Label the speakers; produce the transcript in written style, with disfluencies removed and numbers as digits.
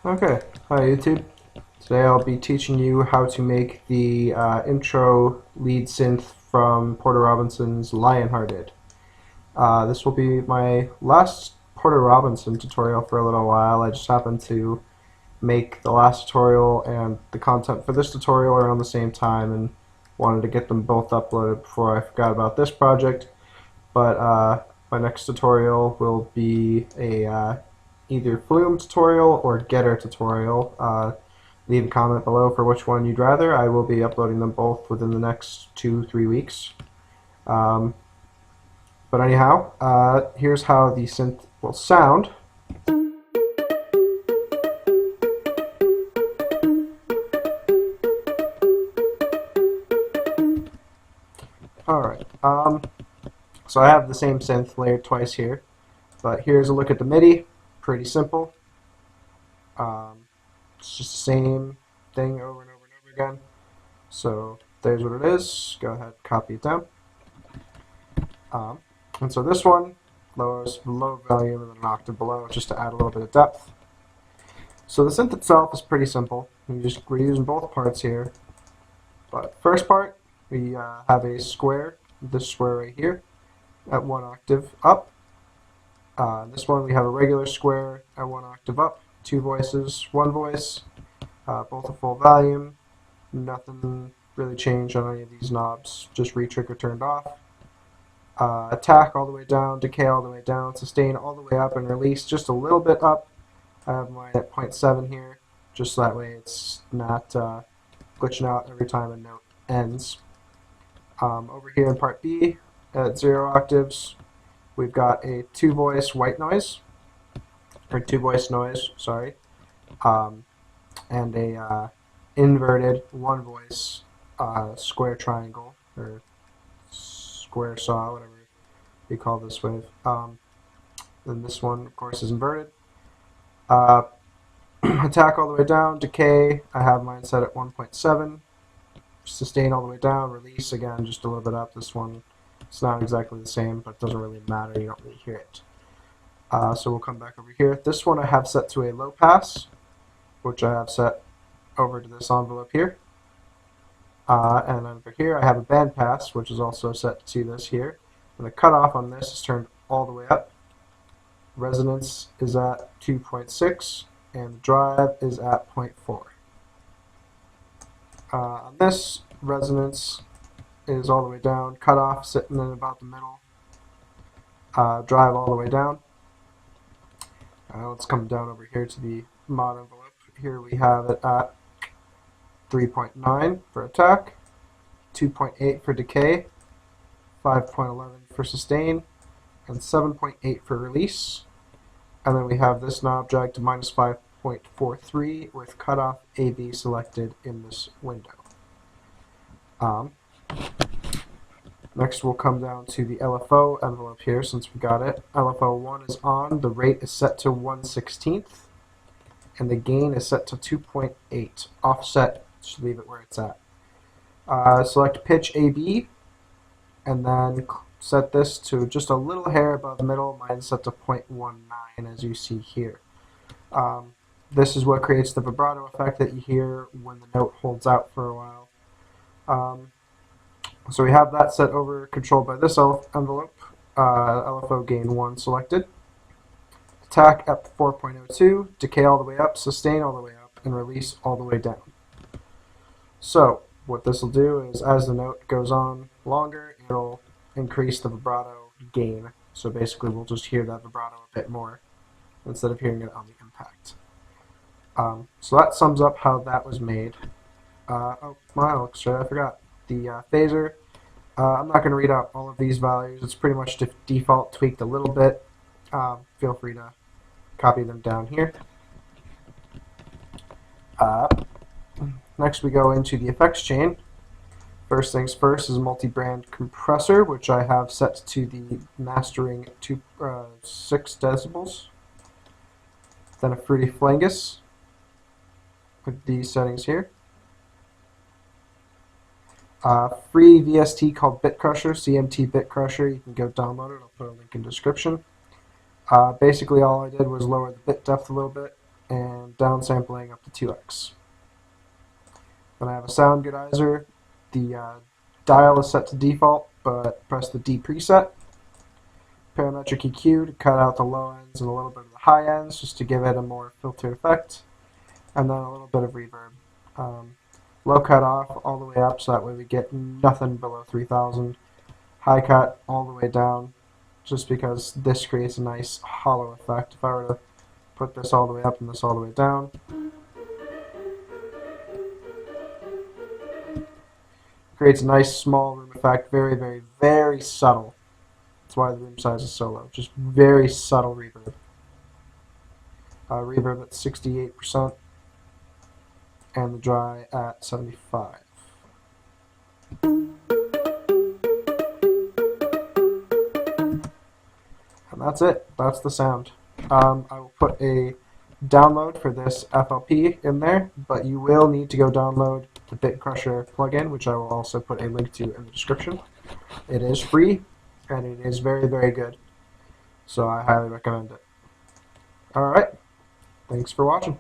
Speaker 1: Okay, hi YouTube. Today I'll be teaching you how to make the intro lead synth from Porter Robinson's Lionhearted. This will be my last Porter Robinson tutorial for a little while. I just happened to make the last tutorial and the content for this tutorial around the same time and wanted to get them both uploaded before I forgot about this project. But my next tutorial will be a either Flume tutorial or Getter tutorial. Leave a comment below for which one you'd rather. I will be uploading them both within the next 2-3 weeks. Um, but anyhow, here's how the synth will sound. Alright, so I have the same synth layered twice here, but here's a look at the MIDI. Pretty simple. It's just the same thing over and over and over again. So there's what it is. Go ahead, copy it down. And so this one, low volume and then an octave below, just to add a little bit of depth. So the synth itself is pretty simple. We're using both parts here. But first part, we have a square, this square right here, at 1 octave up. This one we have a regular square at 1 octave up, 2 voices, 1 voice, both a full volume. Nothing really changed on any of these knobs, just re-trigger turned off. Attack all the way down, decay all the way down, sustain all the way up, and release just a little bit up. I have mine at 0.7 here, just so that way it's not glitching out every time a note ends. Over here in part B, at 0 octaves, we've got a 2-voice white noise, or 2-voice noise, sorry, and a inverted 1-voice square triangle, or square saw, whatever you call this wave. Then this one, of course, is inverted. Attack all the way down, decay, I have mine set at 1.7. Sustain all the way down, release again just a little bit up. This one, it's not exactly the same, but it doesn't really matter, you don't really hear it. So we'll come back over here. This one I have set to a low pass, which I have set over to this envelope here. And over here I have a band pass, which is also set to this here. And the cutoff on this is turned all the way up. Resonance is at 2.6, and the drive is at 0.4. On this, resonance is all the way down, cutoff sitting in about the middle, drive all the way down. Let's come down over here to the mod envelope. Here we have it at 3.9 for attack, 2.8 for decay, 5.11 for sustain, and 7.8 for release. And then we have this knob dragged to minus 5.43 with cutoff AB selected in this window. Next we'll come down to the LFO envelope here since we got it. LFO 1 is on, the rate is set to 1/16th, and the gain is set to 2.8. Offset, just leave it where it's at. Select pitch AB, and then set this to just a little hair above middle. Mine's set to 0.19 as you see here. This is what creates the vibrato effect that you hear when the note holds out for a while. So we have that set over, controlled by this envelope. LFO gain 1 selected. Attack at 4.02, decay all the way up, sustain all the way up, and release all the way down. So what this will do is as the note goes on longer, it'll increase the vibrato gain. So basically we'll just hear that vibrato a bit more instead of hearing it on the impact. So that sums up how that was made. Oh, my, I forgot. The phaser. I'm not going to read out all of these values. It's pretty much default tweaked a little bit. Feel free to copy them down here. Next we go into the effects chain. First things first is a multi-brand compressor, which I have set to the mastering 6 decibels. Then a fruity flangus with these settings here. Free VST called Bit Crusher, CMT Bit Crusher. You can go download it. I'll put a link in the description. Basically all I did was lower the bit depth a little bit and and downsampling up to 2x. Then I have a sound goodizer. The dial is set to default, but press the D preset. Parametric EQ to cut out the low ends and a little bit of the high ends, just to give it a more filtered effect. And then a little bit of reverb. Low cut off all the way up, so that way we get nothing below 3000. High cut all the way down, just because this creates a nice hollow effect. If I were to put this all the way up and this all the way down, creates a nice small room effect, very, very, very subtle. That's why the room size is so low. Just very subtle reverb. Reverb at 68%, and the dry at 75. And that's it. That's the sound. I will put a download for this FLP in there, but you will need to go download the Bit Crusher plugin, which I will also put a link to in the description. It is free, and it is very, very good. So I highly recommend it. Alright, thanks for watching.